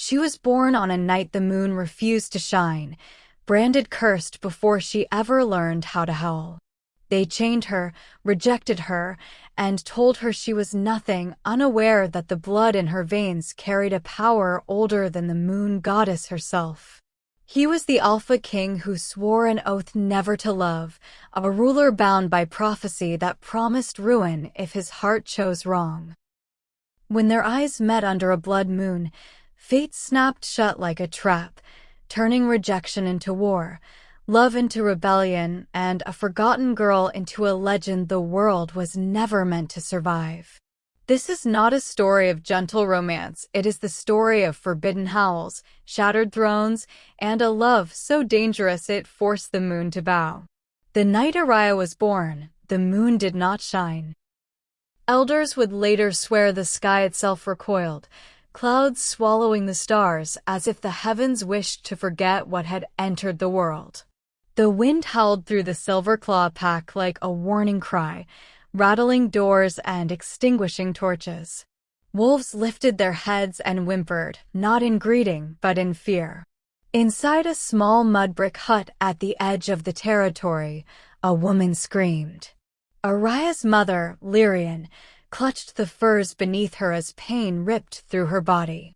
She was born on a night the moon refused to shine, branded cursed before she ever learned how to howl. They chained her, rejected her, and told her she was nothing, unaware that the blood in her veins carried a power older than the moon goddess herself. He was the Alpha King who swore an oath never to love, a ruler bound by prophecy that promised ruin if his heart chose wrong. When their eyes met under a blood moon, fate snapped shut like a trap, turning rejection into war, love into rebellion, and a forgotten girl into a legend the world was never meant to survive. This is not a story of gentle romance, it is the story of forbidden howls, shattered thrones, and a love so dangerous it forced the moon to bow. The night Ariyah was born, the moon did not shine. Elders would later swear the sky itself recoiled, clouds swallowing the stars as if the heavens wished to forget what had entered the world. The wind howled through the silver claw pack like a warning cry, rattling doors and extinguishing torches. Wolves lifted their heads and whimpered, not in greeting but in fear. Inside a small mud brick hut at the edge of the territory, a woman screamed. Ariyah's mother, Lyrian, clutched the furs beneath her as pain ripped through her body.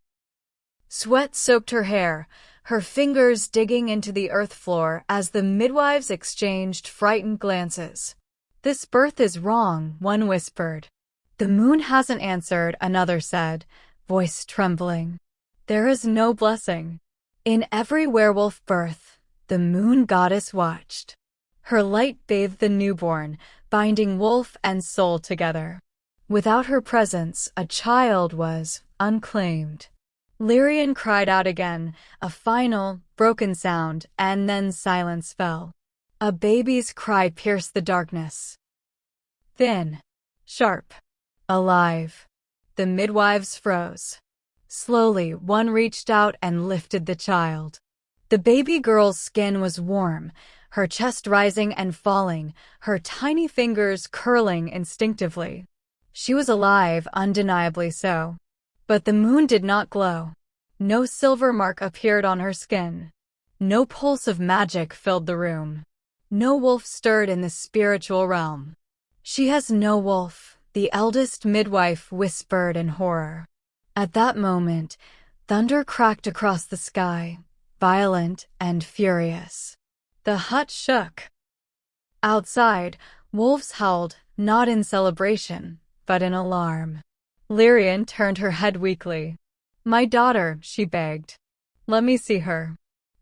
Sweat soaked her hair, her fingers digging into the earth floor as the midwives exchanged frightened glances. "This birth is wrong," one whispered. "The moon hasn't answered," another said, voice trembling. "There is no blessing." In every werewolf birth, the moon goddess watched. Her light bathed the newborn, binding wolf and soul together. Without her presence, a child was unclaimed. Lyrian cried out again, a final, broken sound, and then silence fell. A baby's cry pierced the darkness. Thin, sharp, alive. The midwives froze. Slowly, one reached out and lifted the child. The baby girl's skin was warm, her chest rising and falling, her tiny fingers curling instinctively. She was alive, undeniably so. But the moon did not glow. No silver mark appeared on her skin. No pulse of magic filled the room. No wolf stirred in the spiritual realm. "She has no wolf," the eldest midwife whispered in horror. At that moment, thunder cracked across the sky, violent and furious. The hut shook. Outside, wolves howled, not in celebration, but in alarm. Lyrian turned her head weakly. "My daughter," she begged. "Let me see her."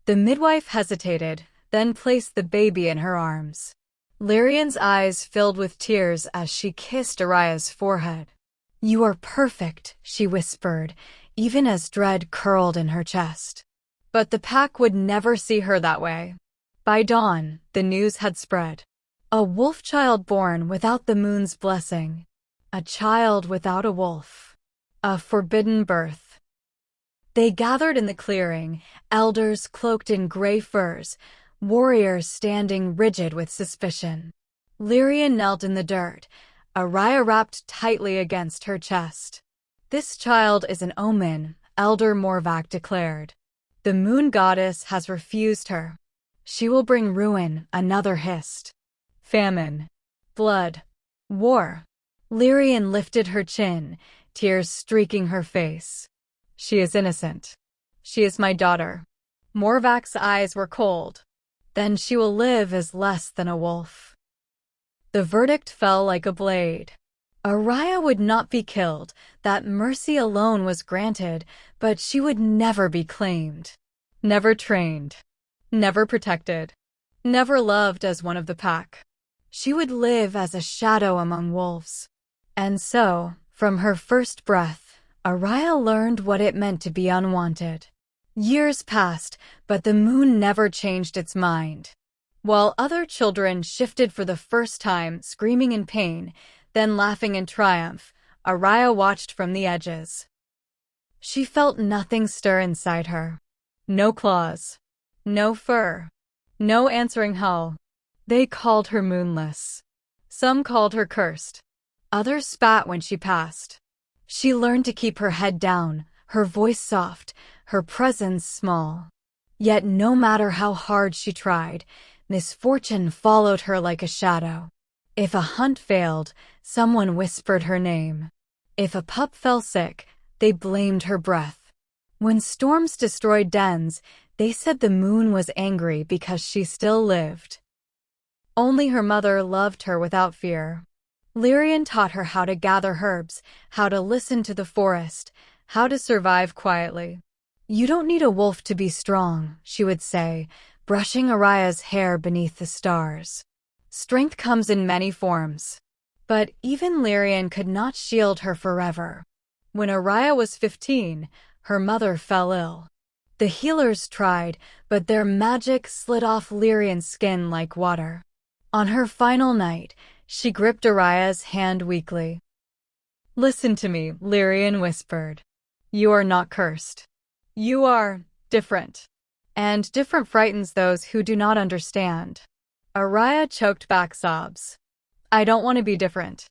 The midwife hesitated, then placed the baby in her arms. Lyrian's eyes filled with tears as she kissed Ariyah's forehead. "You are perfect," she whispered, even as dread curled in her chest. But the pack would never see her that way. By dawn, the news had spread. A wolf child born without the moon's blessing. A child without a wolf. A forbidden birth. They gathered in the clearing, elders cloaked in gray furs, warriors standing rigid with suspicion. Lyrian knelt in the dirt, Ariyah wrapped tightly against her chest. "This child is an omen," Elder Morvac declared. "The moon goddess has refused her. She will bring ruin," another hissed. "Famine. Blood. War." Lyrian lifted her chin, tears streaking her face. "She is innocent. She is my daughter." Morvac's eyes were cold. "Then she will live as less than a wolf." The verdict fell like a blade. Ariyah would not be killed, that mercy alone was granted, but she would never be claimed. Never trained. Never protected. Never loved as one of the pack. She would live as a shadow among wolves. And so, from her first breath, Ariyah learned what it meant to be unwanted. Years passed, but the moon never changed its mind. While other children shifted for the first time, screaming in pain, then laughing in triumph, Ariyah watched from the edges. She felt nothing stir inside her. No claws. No fur. No answering howl. They called her Moonless. Some called her cursed. Others spat when she passed. She learned to keep her head down, her voice soft, her presence small. Yet no matter how hard she tried, misfortune followed her like a shadow. If a hunt failed, someone whispered her name. If a pup fell sick, they blamed her breath. When storms destroyed dens, they said the moon was angry because she still lived. Only her mother loved her without fear. Lyrian taught her how to gather herbs, how to listen to the forest, how to survive quietly. "You don't need a wolf to be strong," she would say, brushing Ariyah's hair beneath the stars. "Strength comes in many forms." But even Lyrian could not shield her forever. When Ariyah was 15, her mother fell ill. The healers tried, but their magic slid off Lyrian's skin like water. On her final night, she gripped Ariyah's hand weakly. "Listen to me," Lyrian whispered. "You are not cursed. You are different. And different frightens those who do not understand." Ariyah choked back sobs. "I don't want to be different."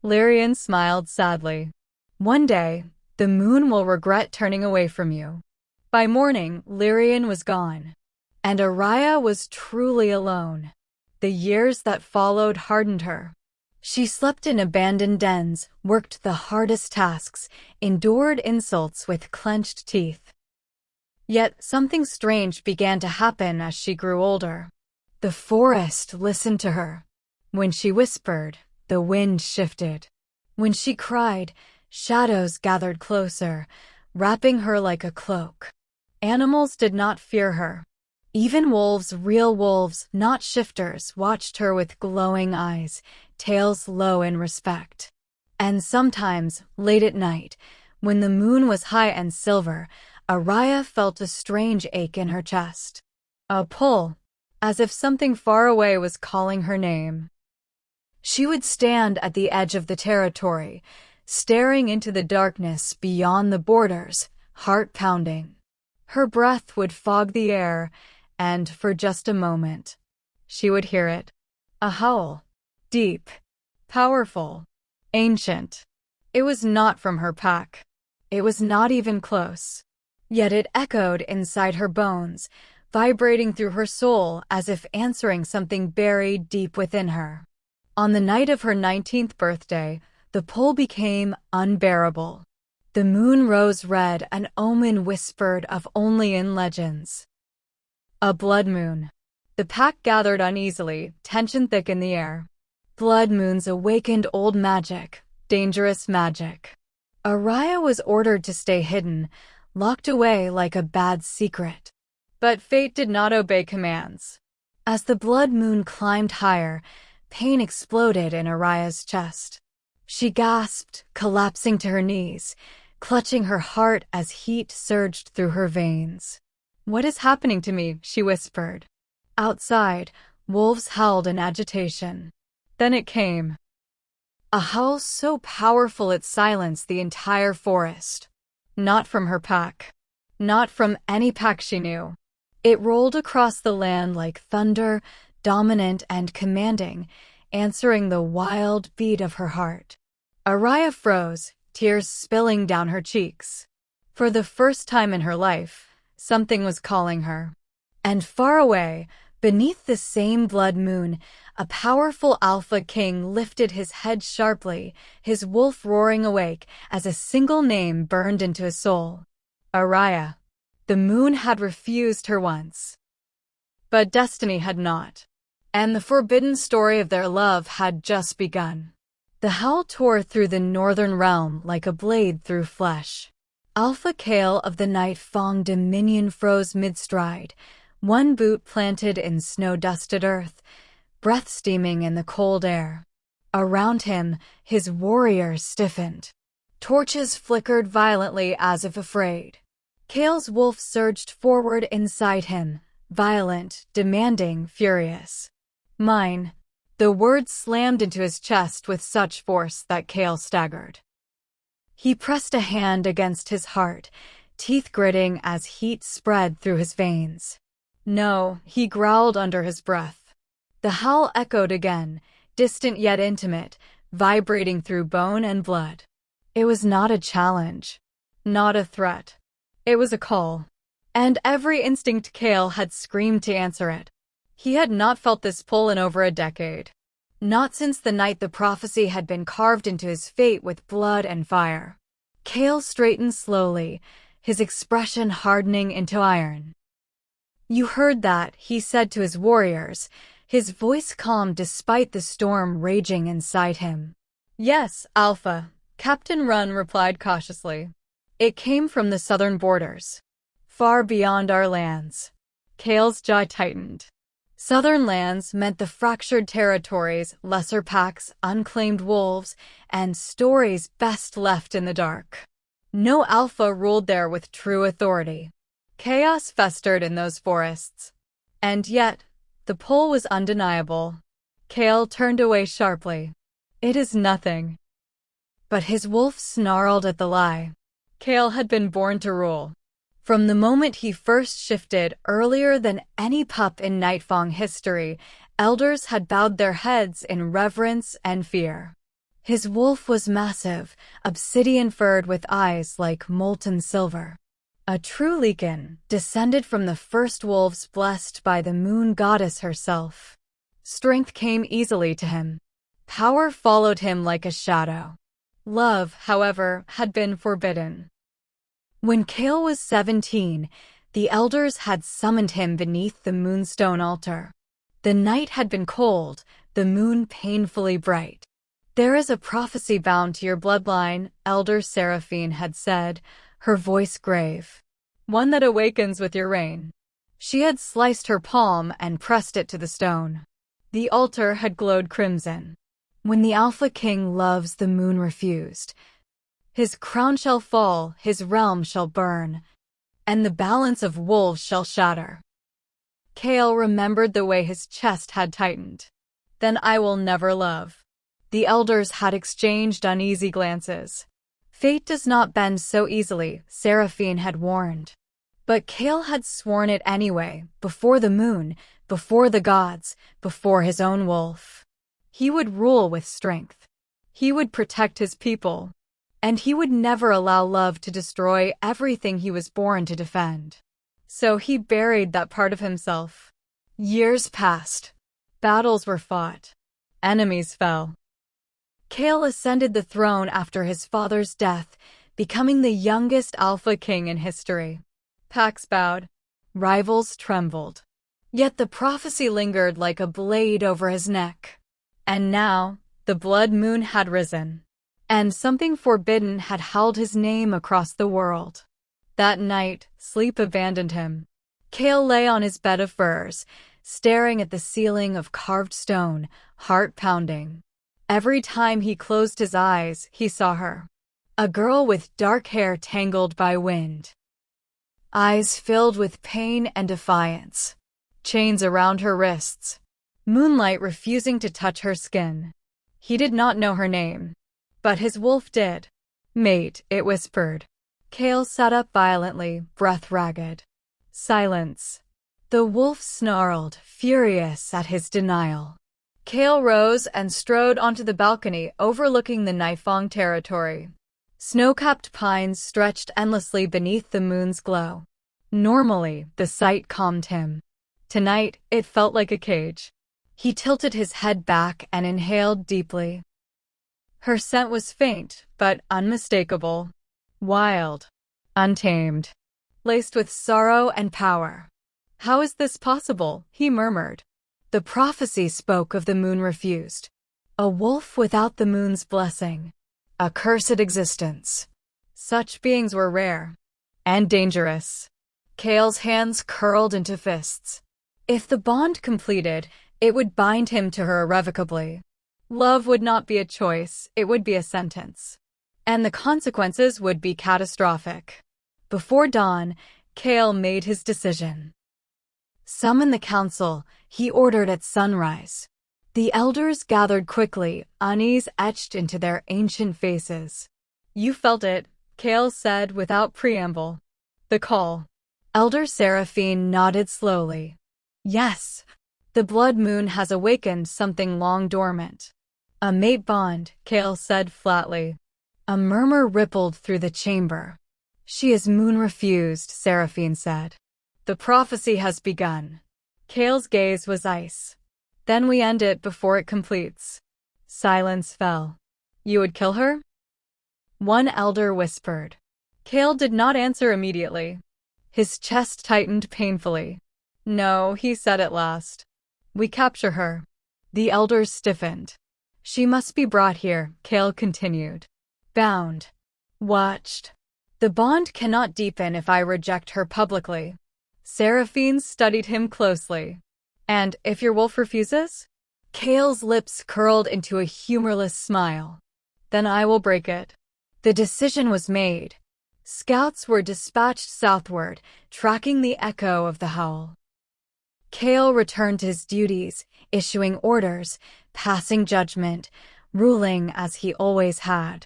Lyrian smiled sadly. "One day, the moon will regret turning away from you." By morning, Lyrian was gone. And Ariyah was truly alone. The years that followed hardened her. She slept in abandoned dens, worked the hardest tasks, endured insults with clenched teeth. Yet something strange began to happen as she grew older. The forest listened to her. When she whispered, the wind shifted. When she cried, shadows gathered closer, wrapping her like a cloak. Animals did not fear her. Even wolves, real wolves, not shifters, watched her with glowing eyes, tails low in respect. And sometimes, late at night, when the moon was high and silver, Ariyah felt a strange ache in her chest. A pull, as if something far away was calling her name. She would stand at the edge of the territory, staring into the darkness beyond the borders, heart pounding. Her breath would fog the air, and for just a moment, she would hear it. A howl. Deep. Powerful. Ancient. It was not from her pack. It was not even close. Yet it echoed inside her bones, vibrating through her soul as if answering something buried deep within her. On the night of her 19th birthday, the pull became unbearable. The moon rose red, an omen whispered of only in legends. A blood moon. The pack gathered uneasily, tension thick in the air. Blood moons awakened old magic, dangerous magic. Ariyah was ordered to stay hidden, locked away like a bad secret. But fate did not obey commands. As the blood moon climbed higher, pain exploded in Ariyah's chest. She gasped, collapsing to her knees, clutching her heart as heat surged through her veins. "What is happening to me?" she whispered. Outside, wolves howled in agitation. Then it came. A howl so powerful it silenced the entire forest. Not from her pack. Not from any pack she knew. It rolled across the land like thunder, dominant and commanding, answering the wild beat of her heart. Ariyah froze, tears spilling down her cheeks. For the first time in her life, something was calling her. And far away, beneath the same blood moon, a powerful alpha king lifted his head sharply, his wolf roaring awake as a single name burned into his soul. Ariyah. The moon had refused her once. But destiny had not. And the forbidden story of their love had just begun. The howl tore through the northern realm like a blade through flesh. Alpha Kael of the Nightfang Dominion froze mid-stride, one boot planted in snow-dusted earth, breath steaming in the cold air. Around him, his warriors stiffened. Torches flickered violently as if afraid. Kael's wolf surged forward inside him, violent, demanding, furious. "Mine." The words slammed into his chest with such force that Kael staggered. He pressed a hand against his heart, teeth gritting as heat spread through his veins. "No," he growled under his breath. The howl echoed again, distant yet intimate, vibrating through bone and blood. It was not a challenge, not a threat. It was a call, and every instinct Kael had screamed to answer it. He had not felt this pull in over a decade. Not since the night the prophecy had been carved into his fate with blood and fire. Kael straightened slowly, his expression hardening into iron. "You heard that," he said to his warriors, his voice calm despite the storm raging inside him. "Yes, Alpha," Captain Run replied cautiously. "It came from the southern borders, far beyond our lands." Kael's jaw tightened. Southern lands meant the fractured territories, lesser packs, unclaimed wolves, and stories best left in the dark. No Alpha ruled there with true authority. Chaos festered in those forests. And yet, the pull was undeniable. Kael turned away sharply. "It is nothing." But his wolf snarled at the lie. Kael had been born to rule. From the moment he first shifted, earlier than any pup in Nightfang history, elders had bowed their heads in reverence and fear. His wolf was massive, obsidian-furred with eyes like molten silver. A true Leakin, descended from the first wolves blessed by the moon goddess herself. Strength came easily to him. Power followed him like a shadow. Love, however, had been forbidden. When Kael was 17, the elders had summoned him beneath the moonstone altar. The night had been cold, the moon painfully bright. "There is a prophecy bound to your bloodline," Elder Seraphine had said, her voice grave. "One that awakens with your reign." She had sliced her palm and pressed it to the stone. The altar had glowed crimson. "When the Alpha King loves, the moon refused. His crown shall fall, his realm shall burn, and the balance of wolves shall shatter." Kael remembered the way his chest had tightened. "Then I will never love." The elders had exchanged uneasy glances. Fate does not bend so easily, Seraphine had warned. But Kael had sworn it anyway, before the moon, before the gods, before his own wolf. He would rule with strength. He would protect his people. And he would never allow love to destroy everything he was born to defend. So he buried that part of himself. Years passed. Battles were fought. Enemies fell. Kael ascended the throne after his father's death, becoming the youngest Alpha King in history. Packs bowed. Rivals trembled. Yet the prophecy lingered like a blade over his neck. And now, the blood moon had risen. And something forbidden had howled his name across the world. That night, sleep abandoned him. Kael lay on his bed of furs, staring at the ceiling of carved stone, heart pounding. Every time he closed his eyes, he saw her. A girl with dark hair tangled by wind. Eyes filled with pain and defiance. Chains around her wrists. Moonlight refusing to touch her skin. He did not know her name. But his wolf did. "Mate," it whispered. Kael sat up violently, breath ragged. Silence. The wolf snarled, furious at his denial. Kael rose and strode onto the balcony overlooking the Nightfang territory. Snow-capped pines stretched endlessly beneath the moon's glow. Normally, the sight calmed him. Tonight, it felt like a cage. He tilted his head back and inhaled deeply. Her scent was faint, but unmistakable. Wild. Untamed. Laced with sorrow and power. "How is this possible?" he murmured. The prophecy spoke of the moon refused. A wolf without the moon's blessing. A cursed existence. Such beings were rare. And dangerous. Kael's hands curled into fists. If the bond completed, it would bind him to her irrevocably. Love would not be a choice, it would be a sentence. And the consequences would be catastrophic. Before dawn, Kael made his decision. "Summon the council," he ordered at sunrise. The elders gathered quickly, unease etched into their ancient faces. "You felt it," Kael said without preamble. "The call." Elder Seraphine nodded slowly. "Yes. The blood moon has awakened something long dormant." "A mate bond," Kael said flatly. A murmur rippled through the chamber. She is moon-refused, Seraphine said. The prophecy has begun. Kael's gaze was ice. Then we end it before it completes. Silence fell. You would kill her? One elder whispered. Kael did not answer immediately. His chest tightened painfully. No, he said at last. We capture her. The elders stiffened. She must be brought here, Kael continued. Bound. Watched. The bond cannot deepen if I reject her publicly. Seraphine studied him closely. And if your wolf refuses? Kael's lips curled into a humorless smile. Then I will break it. The decision was made. Scouts were dispatched southward, tracking the echo of the howl. Kael returned to his duties, issuing orders, passing judgment, ruling as he always had.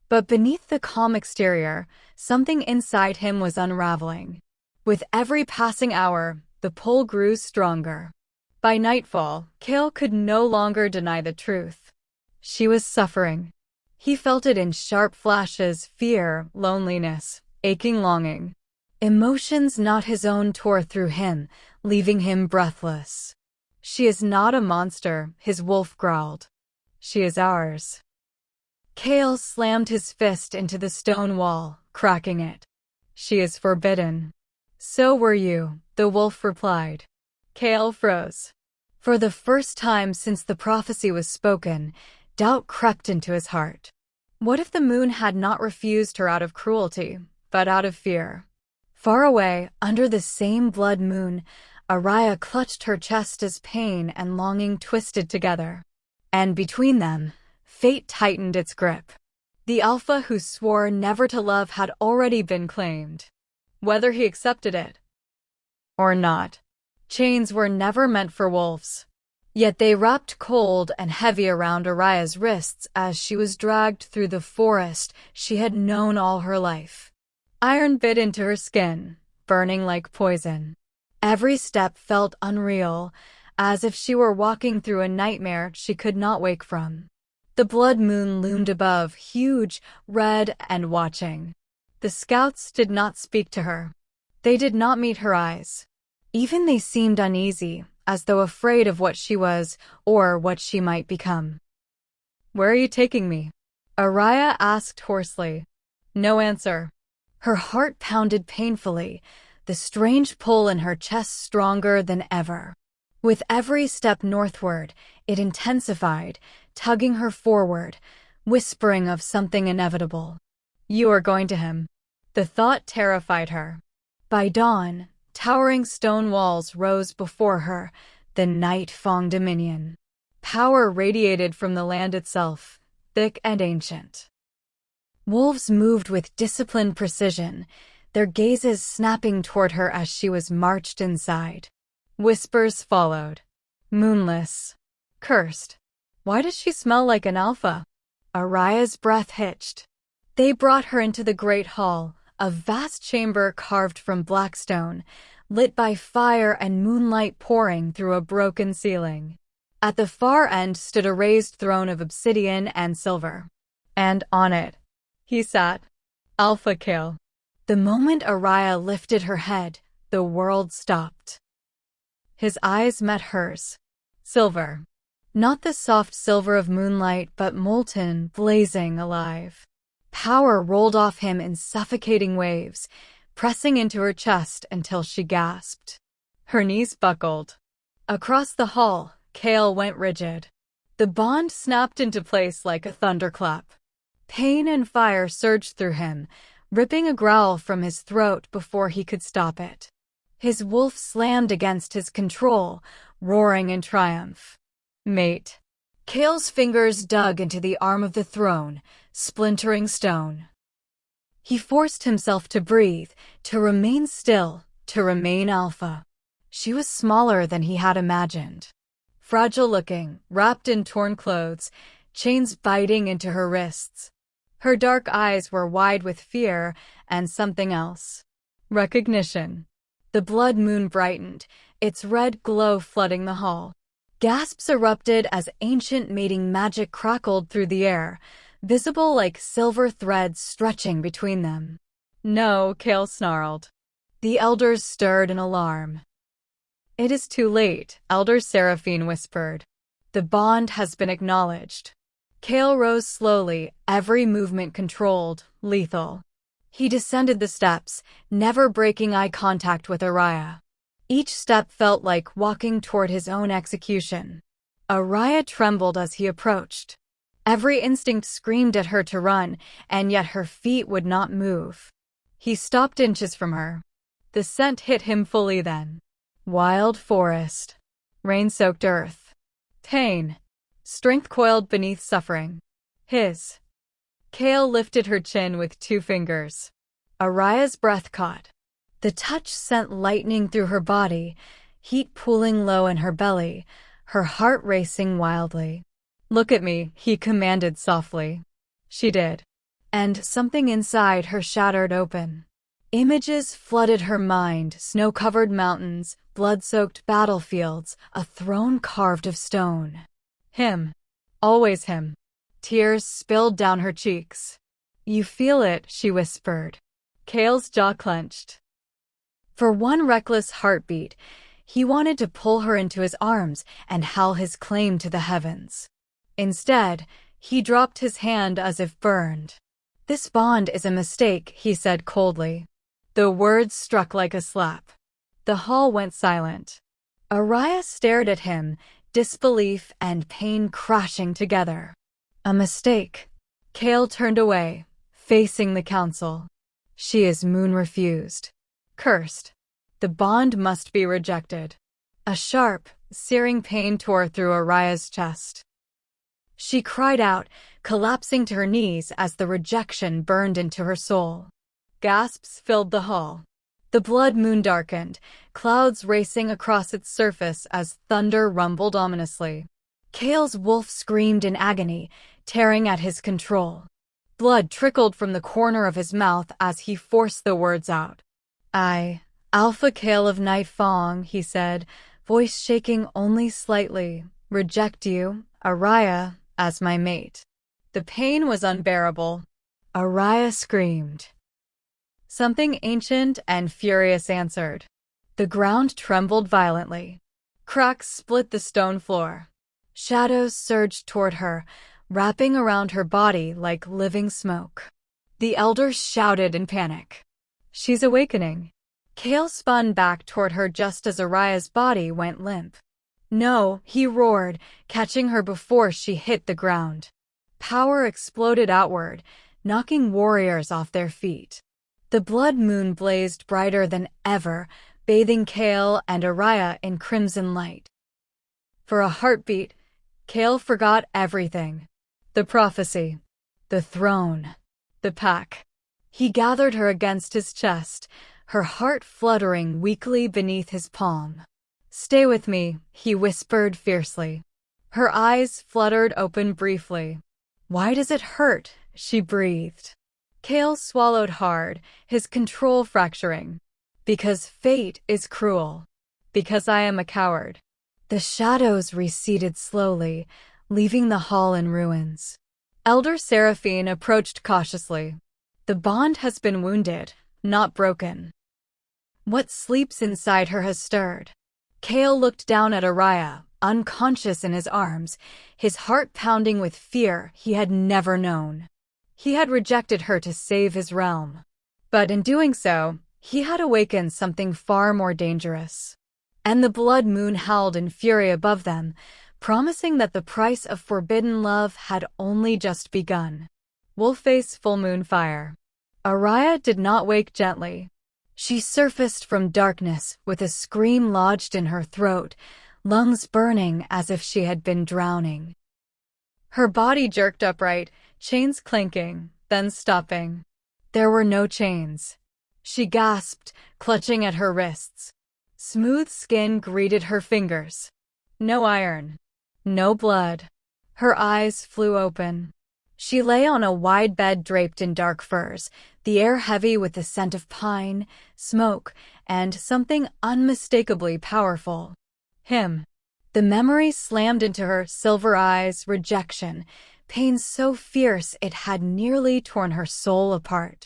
But beneath the calm exterior, something inside him was unraveling. With every passing hour, the pull grew stronger. By nightfall, Kael could no longer deny the truth. She was suffering. He felt it in sharp flashes: fear, loneliness, aching longing. Emotions not his own tore through him, leaving him breathless. She is not a monster, his wolf growled. She is ours. Kael slammed his fist into the stone wall, cracking it. She is forbidden. So were you, the wolf replied. Kael froze. For the first time since the prophecy was spoken, doubt crept into his heart. What if the moon had not refused her out of cruelty, but out of fear? Far away, under the same blood moon, Ariyah clutched her chest as pain and longing twisted together. And between them, fate tightened its grip. The alpha who swore never to love had already been claimed. Whether he accepted it or not, chains were never meant for wolves. Yet they wrapped cold and heavy around Ariyah's wrists as she was dragged through the forest she had known all her life. Iron bit into her skin, burning like poison. Every step felt unreal, as if she were walking through a nightmare she could not wake from. The blood moon loomed above, huge, red, and watching. The scouts did not speak to her. They did not meet her eyes. Even they seemed uneasy, as though afraid of what she was or what she might become. Where are you taking me? Ariyah asked hoarsely. No answer. Her heart pounded painfully, the strange pull in her chest stronger than ever. With every step northward, it intensified, tugging her forward, whispering of something inevitable. You are going to him. The thought terrified her. By dawn, towering stone walls rose before her, the Nightfang Dominion. Power radiated from the land itself, thick and ancient. Wolves moved with disciplined precision, their gazes snapping toward her as she was marched inside. Whispers followed. Moonless. Cursed. Why does she smell like an alpha? Ariyah's breath hitched. They brought her into the great hall, a vast chamber carved from black stone, lit by fire and moonlight pouring through a broken ceiling. At the far end stood a raised throne of obsidian and silver. And on it, he sat. Alpha Kael. The moment Ariyah lifted her head, the world stopped. His eyes met hers. Silver. Not the soft silver of moonlight, but molten, blazing, alive. Power rolled off him in suffocating waves, pressing into her chest until she gasped. Her knees buckled. Across the hall, Kael went rigid. The bond snapped into place like a thunderclap. Pain and fire surged through him, ripping a growl from his throat before he could stop it. His wolf slammed against his control, roaring in triumph. Mate. Kael's fingers dug into the arm of the throne, splintering stone. He forced himself to breathe, to remain still, to remain alpha. She was smaller than he had imagined. Fragile-looking, wrapped in torn clothes, chains biting into her wrists. Her dark eyes were wide with fear and something else. Recognition. The blood moon brightened, its red glow flooding the hall. Gasps erupted as ancient mating magic crackled through the air, visible like silver threads stretching between them. No, Kael snarled. The elders stirred in alarm. It is too late, Elder Seraphine whispered. The bond has been acknowledged. Kael rose slowly, every movement controlled, lethal. He descended the steps, never breaking eye contact with Ariyah. Each step felt like walking toward his own execution. Ariyah trembled as he approached. Every instinct screamed at her to run, and yet her feet would not move. He stopped inches from her. The scent hit him fully then. Wild forest. Rain-soaked earth. Pain. Strength coiled beneath suffering. His. Kael lifted her chin with 2 fingers. Ariyah's breath caught. The touch sent lightning through her body, heat pooling low in her belly, her heart racing wildly. Look at me, he commanded softly. She did. And something inside her shattered open. Images flooded her mind, snow-covered mountains, blood-soaked battlefields, a throne carved of stone. Him. Always him. Tears spilled down her cheeks. You feel it, she whispered. Kael's jaw clenched. For one reckless heartbeat, he wanted to pull her into his arms and howl his claim to the heavens. Instead, he dropped his hand as if burned. This bond is a mistake, he said coldly. The words struck like a slap. The hall went silent. Ariyah stared at him, disbelief and pain crashing together. A mistake. Kael turned away, facing the council. She is moon-refused. Cursed. The bond must be rejected. A sharp, searing pain tore through Ariyah's chest. She cried out, collapsing to her knees as the rejection burned into her soul. Gasps filled the hall. The blood moon darkened, clouds racing across its surface as thunder rumbled ominously. Kael's wolf screamed in agony, tearing at his control. Blood trickled from the corner of his mouth as he forced the words out. I, Alpha Kael of Nightfang, he said, voice shaking only slightly, reject you, Ariyah, as my mate. The pain was unbearable. Ariyah screamed. Something ancient and furious answered. The ground trembled violently. Cracks split the stone floor. Shadows surged toward her, wrapping around her body like living smoke. The elders shouted in panic. She's awakening. Kael spun back toward her just as Ariyah's body went limp. No, he roared, catching her before she hit the ground. Power exploded outward, knocking warriors off their feet. The blood moon blazed brighter than ever, bathing Kael and Ariyah in crimson light. For a heartbeat, Kael forgot everything. The prophecy, the throne, the pack. He gathered her against his chest, her heart fluttering weakly beneath his palm. Stay with me, he whispered fiercely. Her eyes fluttered open briefly. Why does it hurt? She breathed. Kael swallowed hard, his control fracturing. Because fate is cruel. Because I am a coward. The shadows receded slowly, leaving the hall in ruins. Elder Seraphine approached cautiously. The bond has been wounded, not broken. What sleeps inside her has stirred. Kael looked down at Ariyah, unconscious in his arms, his heart pounding with fear he had never known. He had rejected her to save his realm. But in doing so, he had awakened something far more dangerous. And the blood moon howled in fury above them, promising that the price of forbidden love had only just begun. Wolf-face full moon fire. Ariyah did not wake gently. She surfaced from darkness with a scream lodged in her throat, lungs burning as if she had been drowning. Her body jerked upright, chains clinking, then stopping. There were no chains. She gasped, clutching at her wrists. Smooth skin greeted her fingers. No iron. No blood. Her eyes flew open. She lay on a wide bed draped in dark furs, the air heavy with the scent of pine, smoke, and something unmistakably powerful. Him. The memory slammed into her silver eyes, rejection, pain so fierce it had nearly torn her soul apart.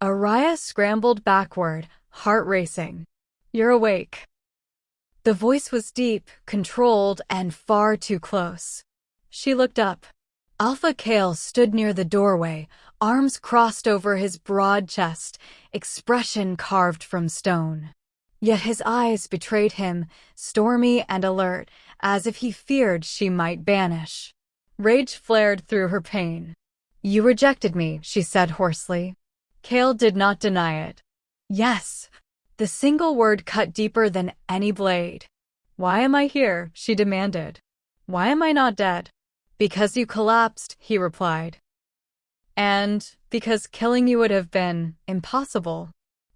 Ariyah scrambled backward, heart racing. "You're awake." The voice was deep, controlled, and far too close. She looked up. Alpha Kael stood near the doorway, arms crossed over his broad chest, expression carved from stone. Yet his eyes betrayed him, stormy and alert, as if he feared she might vanish. Rage flared through her pain. "You rejected me," she said hoarsely. Kael did not deny it. "Yes." The single word cut deeper than any blade. "Why am I here?" she demanded. "Why am I not dead?" "Because you collapsed," he replied. "And because killing you would have been impossible."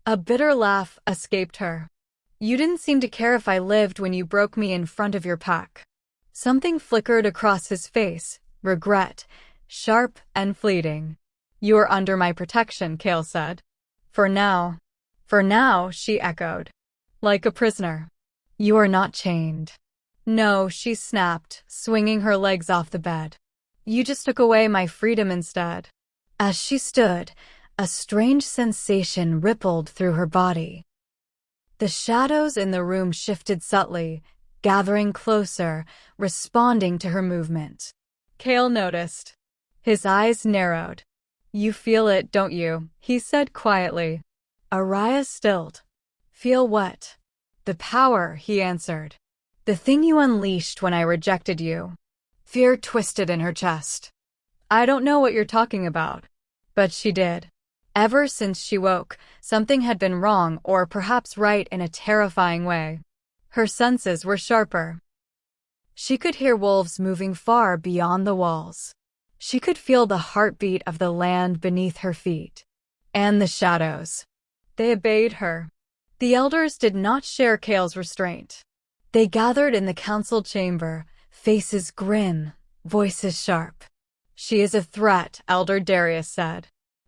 A bitter laugh escaped her. "You didn't seem to care if I lived when you broke me in front of your pack." Something flickered across his face, regret, sharp and fleeting. "You are under my protection," Kael said. For now." "For now," she echoed. "Like a prisoner." "You are not chained." "No," she snapped, swinging her legs off the bed. "You just took away my freedom instead." As she stood, a strange sensation rippled through her body. The shadows in the room shifted subtly, gathering closer, responding to her movement. Kael noticed. His eyes narrowed. "You feel it, don't you?" he said quietly. Ariyah stilled. "Feel what?" "The power," he answered. "The thing you unleashed when I rejected you." Fear twisted in her chest. "I don't know what you're talking about." But she did. Ever since she woke, something had been wrong, or perhaps right in a terrifying way. Her senses were sharper. She could hear wolves moving far beyond the walls. She could feel the heartbeat of the land beneath her feet. And the shadows. They obeyed her. The elders did not share Kael's restraint. They gathered in the council chamber, faces grim, voices sharp. "She is a threat," Elder Darius said.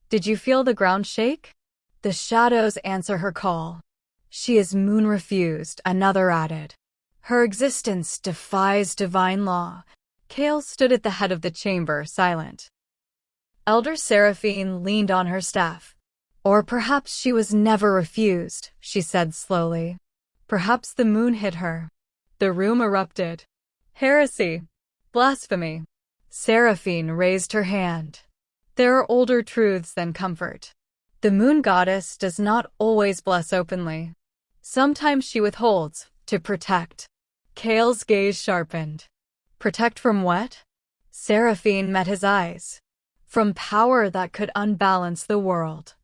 "Did you feel the ground shake?" "The shadows answer her call." "She is moon refused," another added. "Her existence defies divine law." Kael stood at the head of the chamber, silent. Elder Seraphine leaned on her staff. "Or perhaps she was never refused," she said slowly. "Perhaps the moon hid her." The room erupted. "Heresy! Blasphemy!" Seraphine raised her hand. "There are older truths than comfort. The moon goddess does not always bless openly. Sometimes she withholds, to protect." Kael's gaze sharpened. "Protect from what?" Seraphine met his eyes. "From power that could unbalance the world."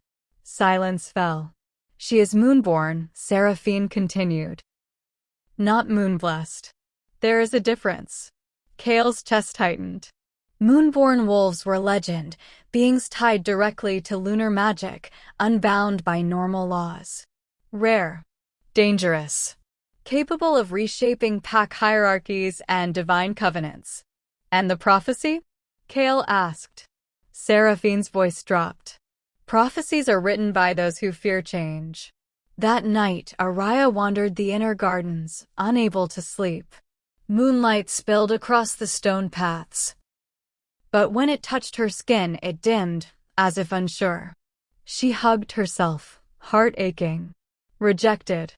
Silence fell. "She is moonborn," Seraphine continued. "Not moon-blessed. There is a difference." Kael's chest tightened. Moonborn wolves were legend, beings tied directly to lunar magic, unbound by normal laws. Rare. Dangerous. Capable of reshaping pack hierarchies and divine covenants. "And the prophecy?" Kael asked. Seraphine's voice dropped. "Prophecies are written by those who fear change." That night, Ariyah wandered the inner gardens, unable to sleep. Moonlight spilled across the stone paths. But when it touched her skin, it dimmed, as if unsure. She hugged herself, heart aching. Rejected.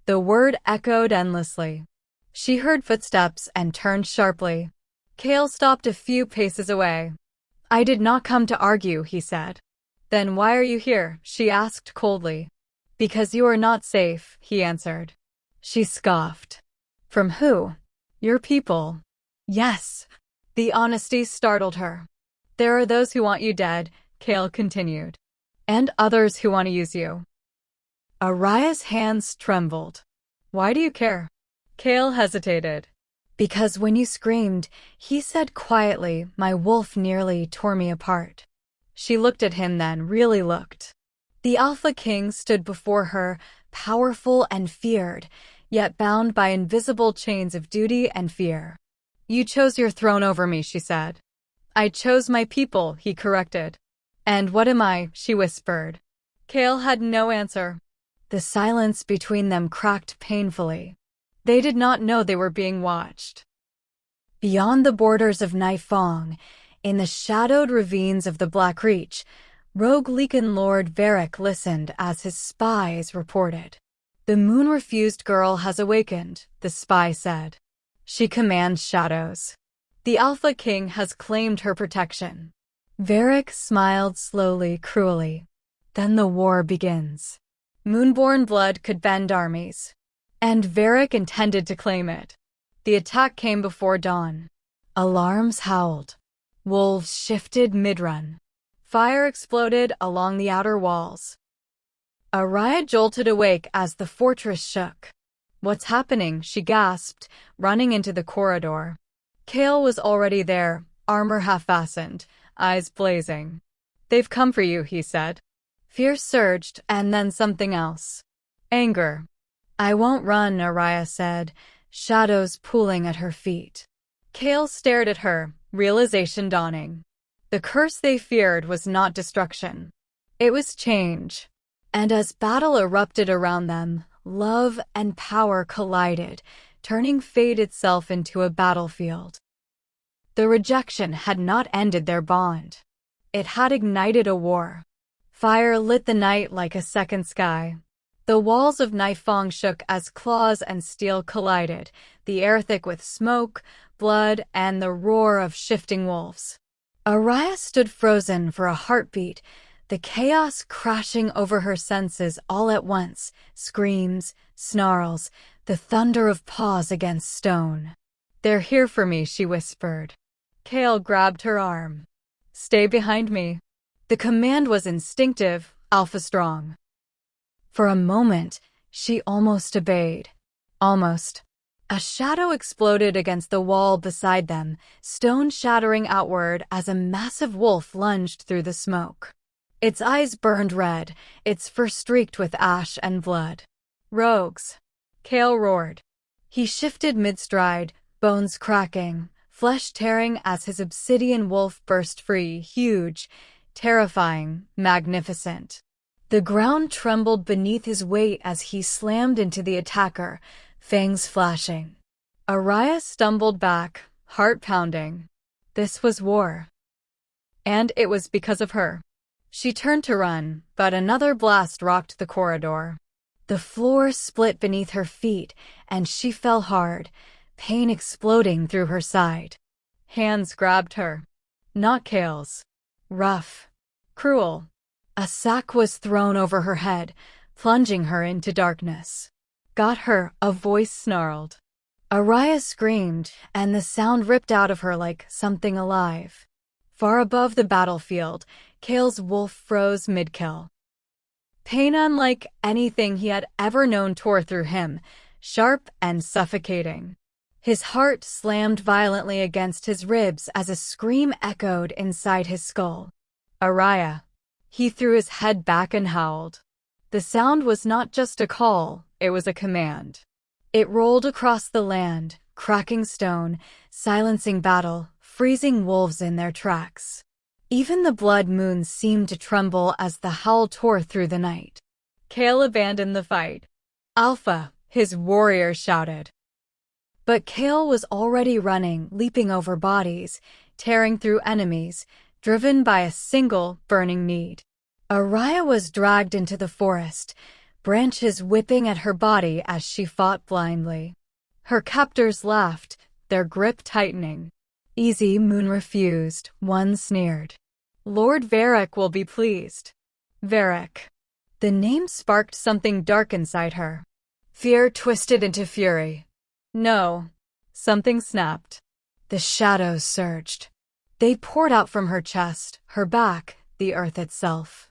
The word echoed endlessly. She heard footsteps and turned sharply. Kael stopped a few paces away. "I did not come to argue," he said. "Then why are you here?" she asked coldly. "Because you are not safe," he answered. She scoffed. "From who?" "Your people." "Yes." The honesty startled her. "There are those who want you dead," Kael continued. "And others who want to use you." Ariyah's hands trembled. "Why do you care?" Kael hesitated. "Because when you screamed," he said quietly, "my wolf nearly tore me apart." She looked at him then, really looked. The Alpha King stood before her, powerful and feared, yet bound by invisible chains of duty and fear. "You chose your throne over me," she said. "I chose my people," he corrected. "And what am I?" she whispered. Kael had no answer. The silence between them cracked painfully. They did not know they were being watched. Beyond the borders of Nightfang, in the shadowed ravines of the Black Reach, Rogue Leakin Lord Varric listened as his spies reported. The moon-refused girl has awakened, the spy said. She commands shadows. The Alpha King has claimed her protection. Varric smiled slowly, cruelly. Then the war begins. Moonborn blood could bend armies. And Varric intended to claim it. The attack came before dawn. Alarms howled. Wolves shifted mid-run. Fire exploded along the outer walls. Ariyah jolted awake as the fortress shook. "What's happening?" she gasped, running into the corridor. Kael was already there, armor half-fastened, eyes blazing. "They've come for you," he said. Fear surged, and then something else. Anger. "I won't run," Ariyah said, shadows pooling at her feet. Kael stared at her, realization dawning. The curse they feared was not destruction. It was change. And as battle erupted around them, love and power collided, turning fate itself into a battlefield. The rejection had not ended their bond. It had ignited a war. Fire lit the night like a second sky. The walls of Nightfang shook as claws and steel collided, the air thick with smoke, blood, and the roar of shifting wolves. Ariyah stood frozen for a heartbeat, the chaos crashing over her senses all at once, screams, snarls, the thunder of paws against stone. "They're here for me," she whispered. Kael grabbed her arm. "Stay behind me." The command was instinctive, alpha strong. For a moment, she almost obeyed. Almost. A shadow exploded against the wall beside them, stone shattering outward as a massive wolf lunged through the smoke. Its eyes burned red, its fur streaked with ash and blood. "Rogues!" Kael roared. He shifted mid-stride, bones cracking, flesh tearing as his obsidian wolf burst free, huge, terrifying, magnificent. The ground trembled beneath his weight as he slammed into the attacker, fangs flashing. Ariyah stumbled back, heart pounding. This was war. And it was because of her. She turned to run, but another blast rocked the corridor. The floor split beneath her feet, and she fell hard, pain exploding through her side. Hands grabbed her. Not Kael's. Rough. Cruel. A sack was thrown over her head, plunging her into darkness. "Got her," a voice snarled. Ariyah screamed, and the sound ripped out of her like something alive. Far above the battlefield, Kael's wolf froze mid-kill. Pain unlike anything he had ever known tore through him, sharp and suffocating. His heart slammed violently against his ribs as a scream echoed inside his skull. "Ariyah." He threw his head back and howled. The sound was not just a call, it was a command. It rolled across the land, cracking stone, silencing battle, freezing wolves in their tracks. Even the blood moon seemed to tremble as the howl tore through the night. Kael abandoned the fight. "Alpha," his warrior shouted. But Kael was already running, leaping over bodies, tearing through enemies, driven by a single burning need. Ariyah was dragged into the forest, branches whipping at her body as she fought blindly. Her captors laughed, their grip tightening. "Easy," Moon refused, one sneered. "Lord Varric will be pleased." Varric. The name sparked something dark inside her. Fear twisted into fury. "No." Something snapped. The shadows surged. They poured out from her chest, her back, the earth itself,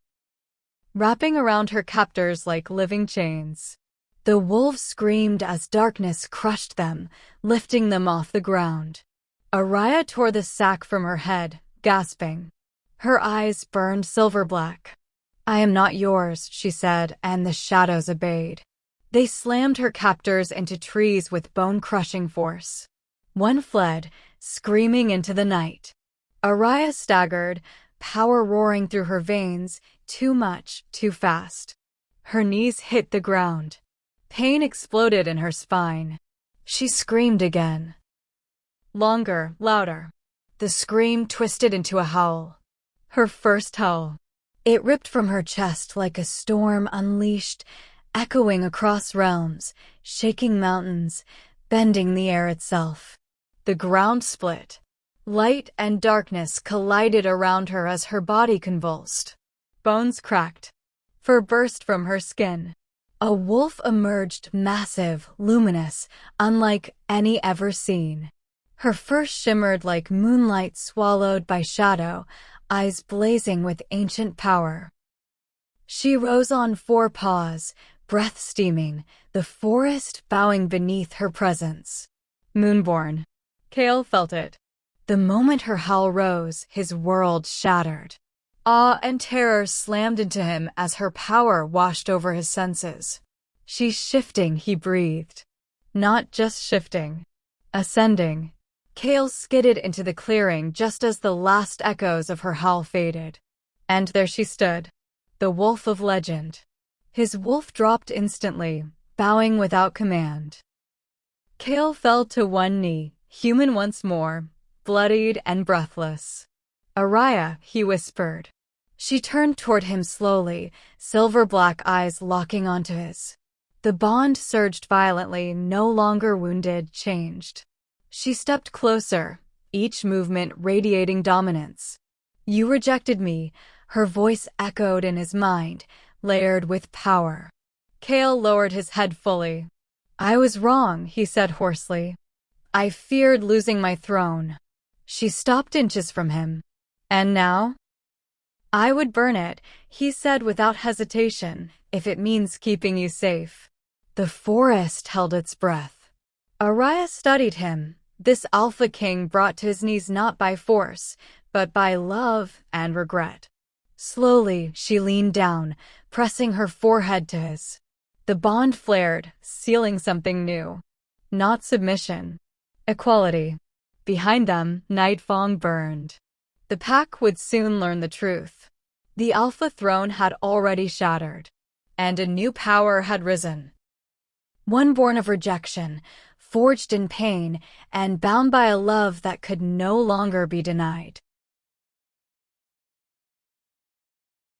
wrapping around her captors like living chains. The wolves screamed as darkness crushed them, lifting them off the ground. Ariyah tore the sack from her head, gasping. Her eyes burned silver black. "I am not yours," she said, and the shadows obeyed. They slammed her captors into trees with bone-crushing force. One fled, screaming into the night. Ariyah staggered, power roaring through her veins, too much, too fast. Her knees hit the ground. Pain exploded in her spine. She screamed again. Longer, louder. The scream twisted into a howl. Her first howl. It ripped from her chest like a storm unleashed, echoing across realms, shaking mountains, bending the air itself. The ground split. Light and darkness collided around her as her body convulsed. Bones cracked. Fur burst from her skin. A wolf emerged, massive, luminous, unlike any ever seen. Her fur shimmered like moonlight swallowed by shadow, eyes blazing with ancient power. She rose on 4 paws, breath steaming, the forest bowing beneath her presence. Moonborn. Kael felt it. The moment her howl rose, his world shattered. Awe and terror slammed into him as her power washed over his senses. She's shifting, he breathed. Not just shifting. Ascending. Kael skidded into the clearing just as the last echoes of her howl faded. And there she stood. The wolf of legend. His wolf dropped instantly, bowing without command. Kael fell to one knee, human once more, bloodied and breathless. Ariyah, he whispered. She turned toward him slowly, silver-black eyes locking onto his. The bond surged violently, no longer wounded, changed. She stepped closer, each movement radiating dominance. You rejected me, her voice echoed in his mind, layered with power. Kael lowered his head fully. I was wrong, he said hoarsely. I feared losing my throne. She stopped inches from him. And now? I would burn it, he said without hesitation, if it means keeping you safe. The forest held its breath. Ariyah studied him, this alpha king brought to his knees not by force, but by love and regret. Slowly, she leaned down, pressing her forehead to his. The bond flared, sealing something new. Not submission. Equality. Behind them, Nightfang burned. The pack would soon learn the truth. The Alpha throne had already shattered, and a new power had risen. One born of rejection, forged in pain, and bound by a love that could no longer be denied.